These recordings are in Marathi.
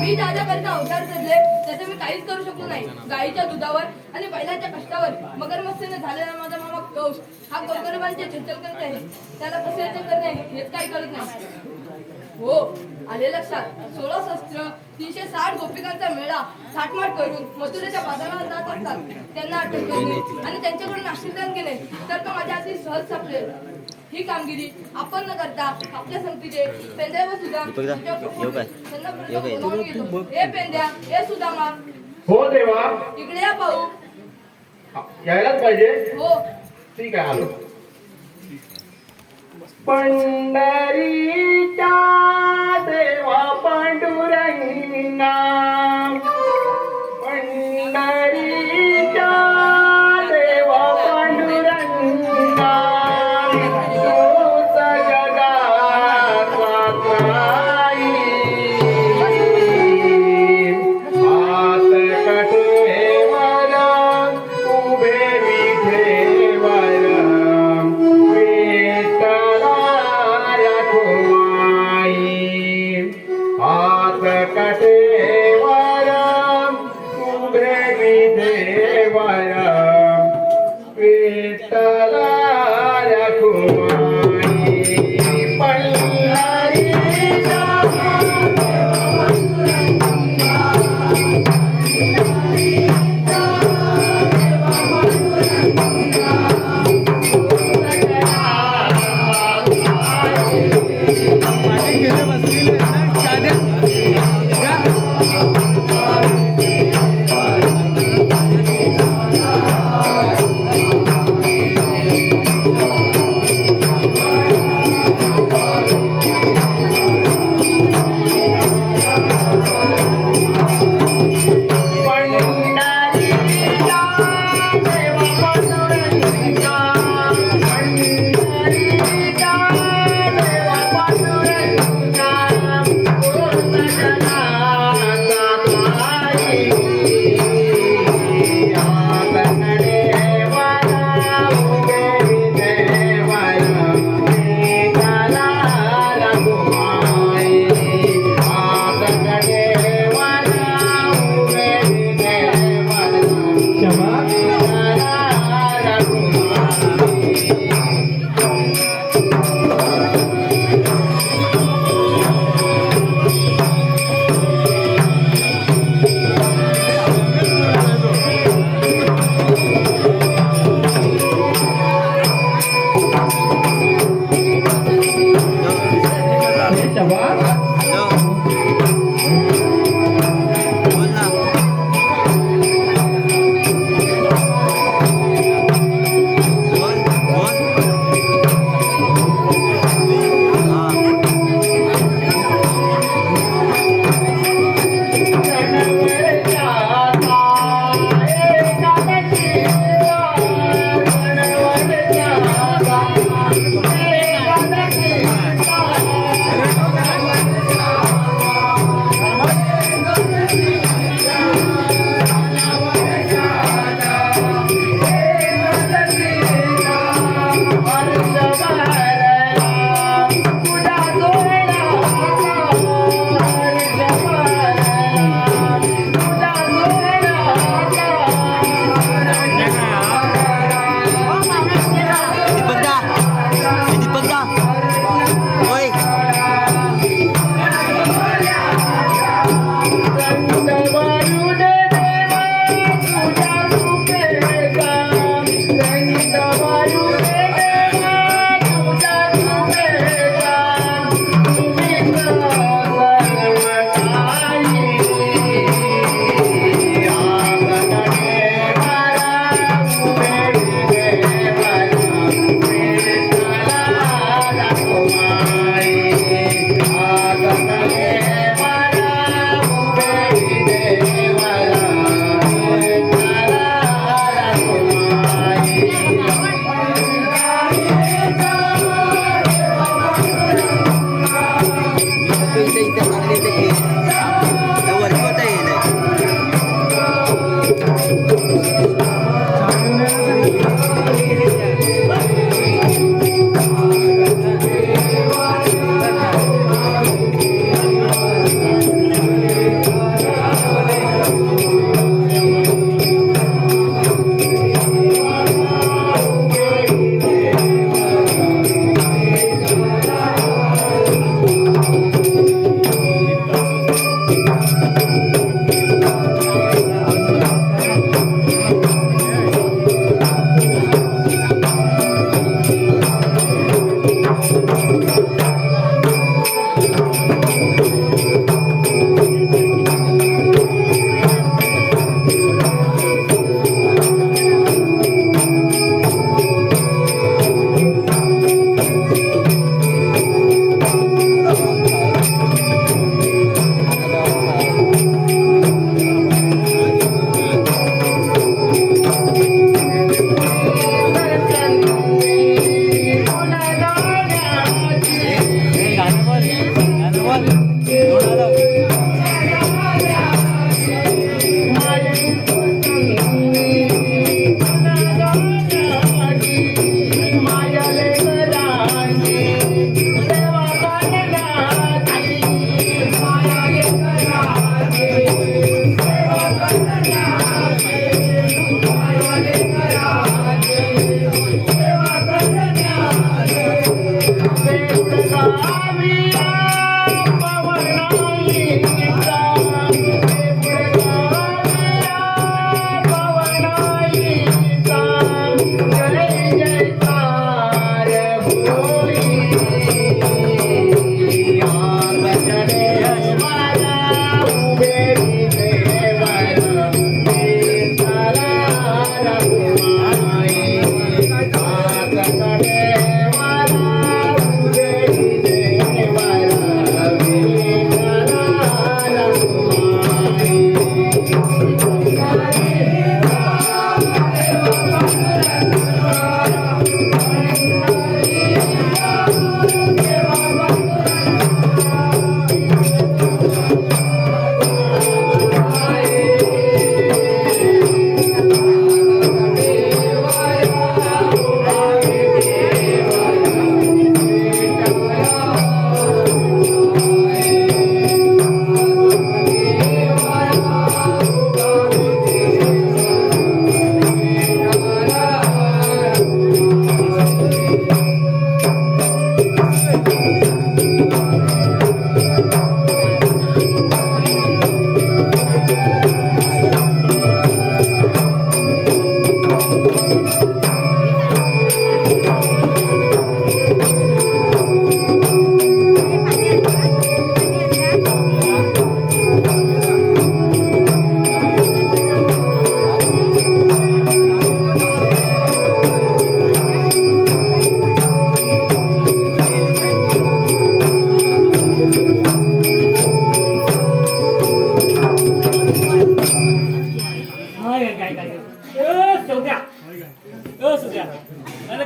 मी दादाकरता अवतार धरले त्याचं मी काहीच करू शकलो नाही. गाईच्या दुधावर आणि बैलाच्या कष्टावर मगरमच्छीने झालेला माझा मामा कौश हा गोरगरिबांचे चिंतन करत आहे. त्याला कसे याचे करणे हेच काही कळत नाही. हो आले लक्षात. 16 शस्त्र 360 गोपिकांचा मेळा थाटमाट करून मथुरेच्या बाजारात जात असतात. त्यांना अटक करणे आणि त्यांच्याकडून आशीर्वाद घेणे तर तो माझ्या हाती सहज सापडेल. ही कामगिरी आपण न करता आपल्या संगतीचे पेंद्या व सुद्धा हे पेंद्या हे सुदामा. हो देवा. इकडे या पाहू. यायलाच पाहिजे. हो ठीक आहे आलो. पंढरीच्या देवा पांडुरंगा पंढरीच्या देवा पांडुरंगा तूच जगाचा त्राई हात कटेवर उभे विठेवर हात कटेवर उभे विठेवर विठ्ठला रखुमाई पंढरीच्या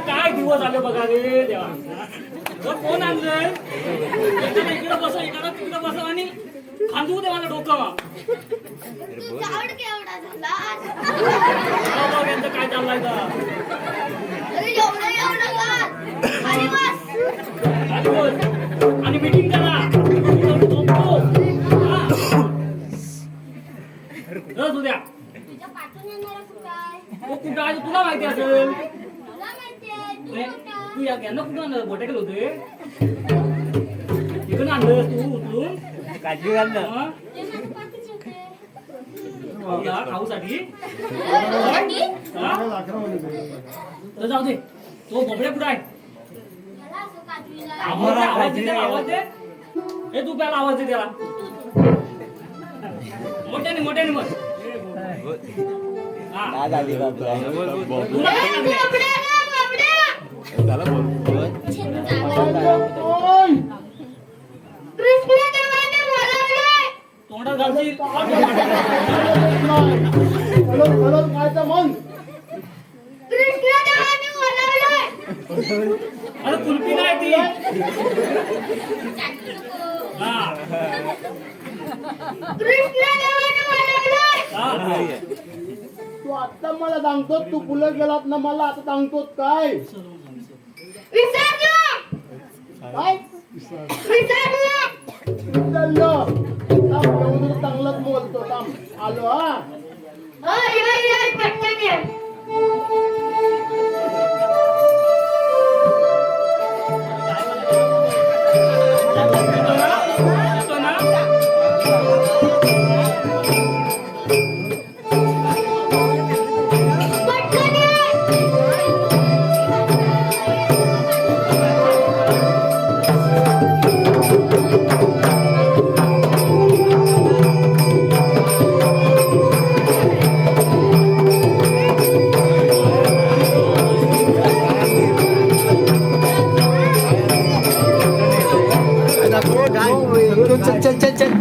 काय दिवस आले बघा रे देवा. कोण आणलंय इकडे बस इकडे तिकडे बस आणि खांदू दे मला डोकं मग. यांचं काय चाललंय का आणि मीटिंग करा रस उद्या कुठं आहे तुला माहिती असेल. तू यांना कुठं गोट्या केलं होते इकडून आणलं तू उचलून काळजी घालणं खाऊसाठी. तर जाऊ दे तो बोबड्या कुठं आहे. आवाज दे आवाज दे. हे तू प्याला आवाज दे त्याला मोठ्याने मोठ्याने मग. तोंडात घालशील अरे कुल्फी नाही ती. तू आता मला सांगतो तू पुलं गेलात ना मला आता सांगतोस काय काय चांगलंच बोलतो आलो हा. चल चल चल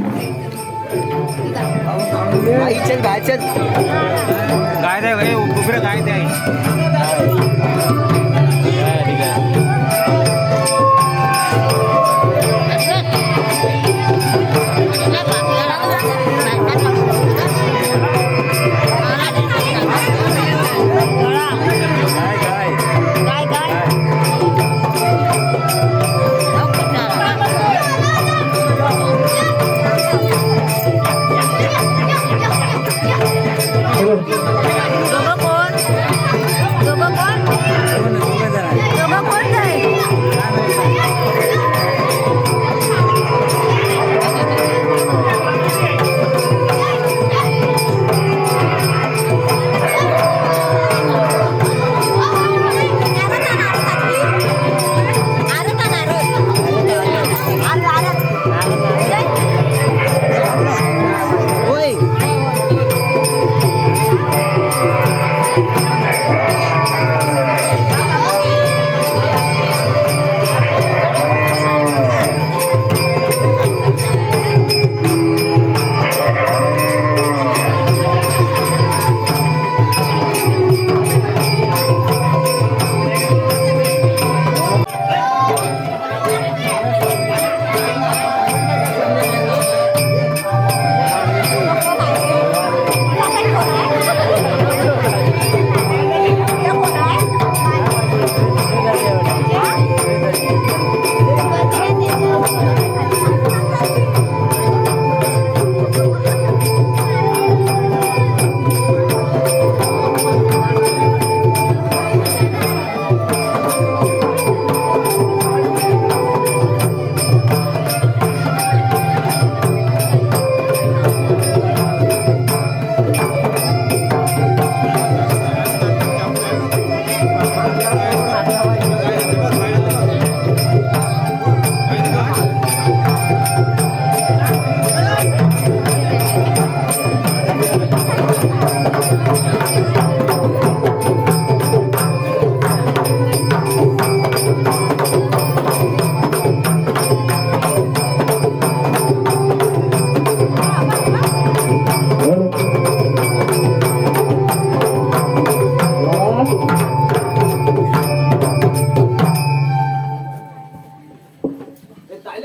आई चल गाय चल गाय दे भाई कुकरे गाय दे ठीक है. दोघं कोण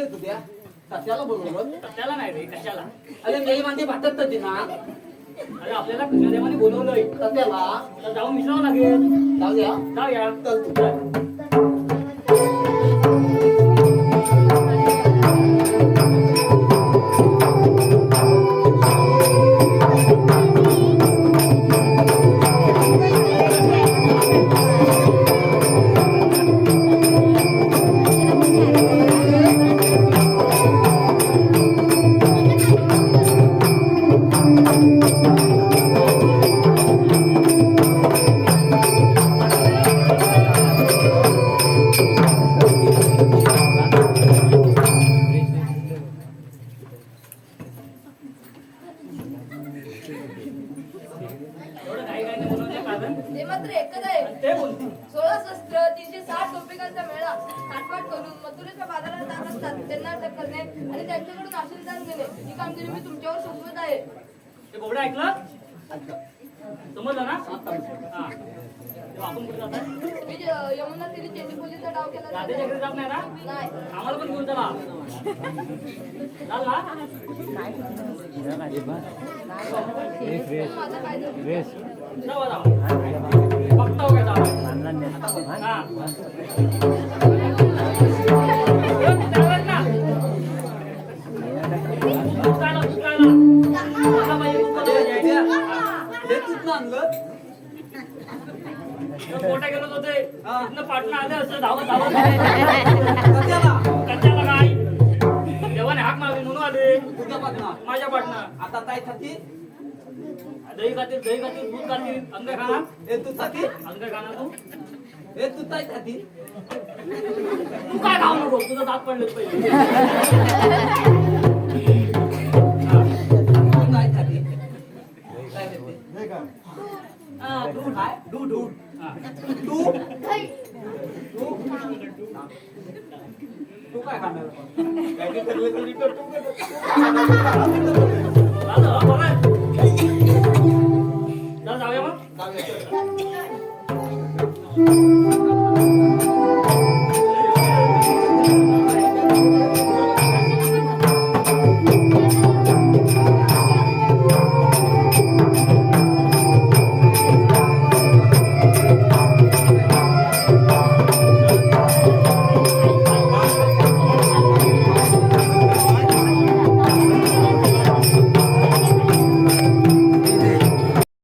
येत होत्या सत्याला बोलवलं. त्याला नाही रे कशाला. अरे मेही मांदी भाटत होती ना अरे आपल्याला कृष्णदेवाने बोलवलंय सत्याला. तर जाऊन मिसळावं लागेल. जाऊ द्या. जाऊया. चल तू. चल. एवढं घाई घाईने बोलवते कारण ते मात्र एकच आहे. ते बोलते 16 शस्त्र 360 टोपिकांचा मेळा थाटमाट करून मथुरेच्या बाजारात जात असतात त्यांना अटक करणे आणि त्यांच्याकडून आशीर्वाद घेणे ही कामगिरी मी तुमच्यावर सोपवत आहे. ते बोबडं ऐकलं समजलं ना हा तेव्हा आपण कुठे जाताय मी यमुना तिने चेंडीपोलीचा डाव केला राधेच्या घरी जात नाही ना नाही. आम्हाला पण घेऊन चला चाल ना माझा काय झालं? जावा जावा फक्त हो काय जावा हा चालत ना चाला चाला मला पाहिजे कुठं आणलं? मोठा गेलो होते इथनं पाटणा आलं असं धावत धावत सत्याला. कच्च्याला काय देवाने हाक मारली म्हणून आले तुझ्या पाटणा. माझ्या पाटणा आता काय खाती? दही खातील दूध खातील अंग खाना हे तू खाती? अंग खाना तू हे तू काय खाती? तू काय खाऊ नको तुझं दात पडलेत पहिले तू काय खाती? काय खाती? हा, दूध काय? दूध. हा. तू तू काय खाणार? काय ते ठरलं तरी कर तू. झालं, बरं आहे. चला, जाऊया मग जाऊया.